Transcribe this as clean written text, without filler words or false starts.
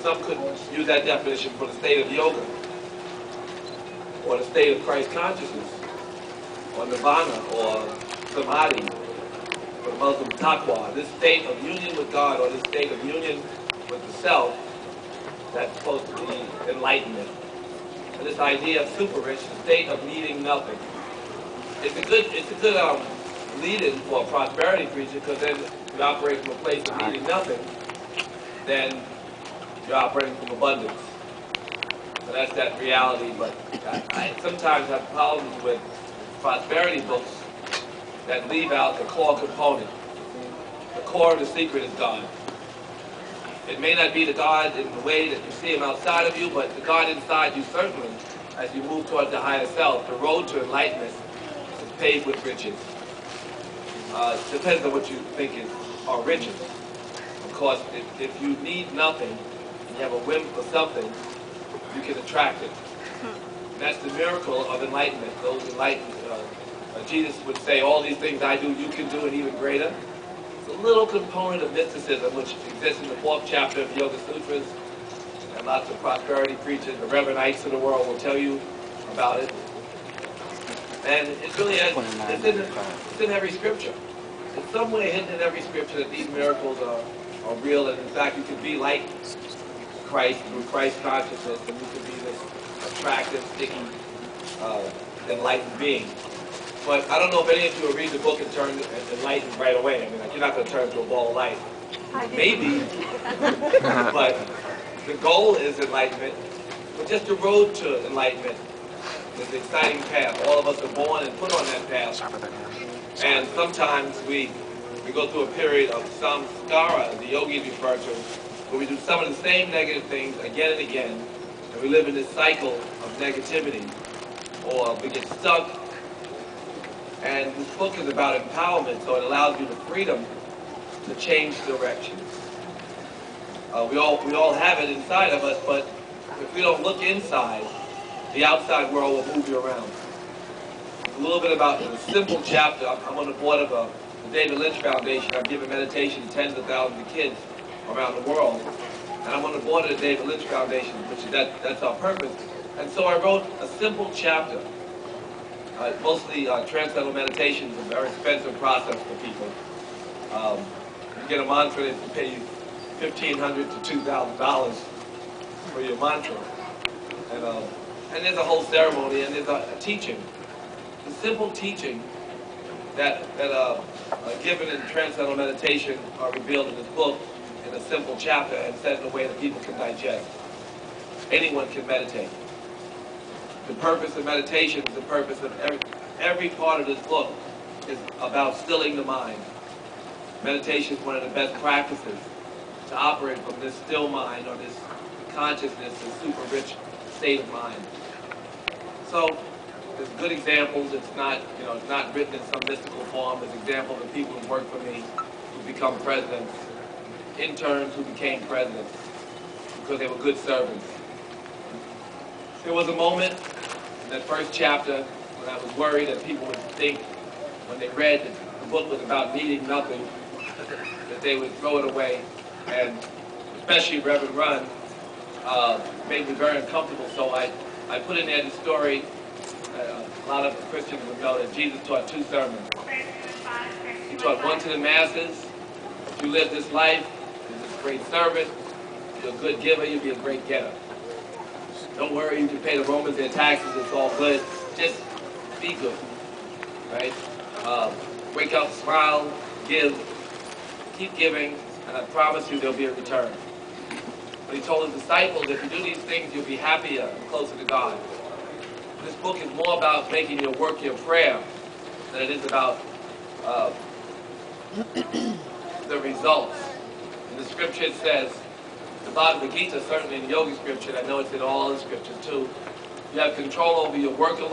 some could use that definition for the state of yoga, or the state of Christ consciousness, or nirvana, or samadhi, or the Muslim taqwa. This state of union with God, or this state of union with the self, that's supposed to be enlightenment. And this idea of super rich, the state of needing nothing. It's a good lead-in for a prosperity preacher, because then you operate from a place of needing nothing, then you're operating from abundance. So that's that reality. But I sometimes have problems with prosperity books that leave out the core component. The core of the secret is God. It may not be the God in the way that you see him outside of you, but the God inside you certainly, as you move towards the higher self. The road to enlightenment is paved with riches. It depends on what you think are riches. Of course, if you need nothing, and you have a whim for something, you can attract it. And that's the miracle of enlightenment. Those enlightened, Jesus would say, all these things I do, you can do, and even greater. It's a little component of mysticism which exists in the 4th chapter of the Yoga Sutras, and lots of prosperity preachers, the Reverenites of the world will tell you about it. And it really is, it's in every scripture. In some way hidden in every scripture that these miracles are real, and in fact you can be like Christ through Christ consciousness, and you can be this attractive, sticky, enlightened being. But I don't know if any of you will read the book and turn enlightened right away. I mean, like, you're not going to turn into a ball of light. Maybe, but the goal is enlightenment. But just the road to enlightenment is an exciting path. All of us are born and put on that path. And sometimes we go through a period of samskara, the yogis refer to, where we do some of the same negative things again and again, and we live in this cycle of negativity, or we get stuck. And this book is about empowerment, so it allows you the freedom to change directions. We all have it inside of us, but if we don't look inside, the outside world will move you around. A little bit about a simple chapter. I'm on the board of the David Lynch Foundation. I've given meditation to tens of thousands of kids around the world. And I'm on the board of the David Lynch Foundation, which is that's our purpose. And so I wrote a simple chapter. Mostly transcendental meditation is a very expensive process for people. You get a mantra, they pay you $1,500 to $2,000 for your mantra. And there's a whole ceremony, and there's a teaching. The simple teaching that given in transcendental meditation are revealed in this book in a simple chapter and said in a way that people can digest. Anyone can meditate. The purpose of meditation is the purpose of every part of this book is about stilling the mind. Meditation is one of the best practices to operate from this still mind, or this consciousness, this super rich state of mind. So there's good examples. It's not written in some mystical form. There's examples of people who work for me who become presidents, interns who became presidents because they were good servants. There was a moment in that first chapter when I was worried that people would think, when they read that the book was about needing nothing, that they would throw it away. And especially Reverend Run made me very uncomfortable. So I put in there the story. A lot of Christians would know that Jesus taught 2 sermons. He taught one to the masses. If you live this life, you're this great servant, you're a good giver, you'll be a great getter. Don't worry, you can pay the Romans their taxes, it's all good. Just be good, right? Wake up, smile, give, keep giving, and I promise you there'll be a return. But he told his disciples, if you do these things, you'll be happier and closer to God. This book is more about making your work your prayer than it is about the results. In the scripture it says, the Bhagavad Gita, certainly in yoga scripture, and I know it's in all the scriptures too, you have control over your work alone.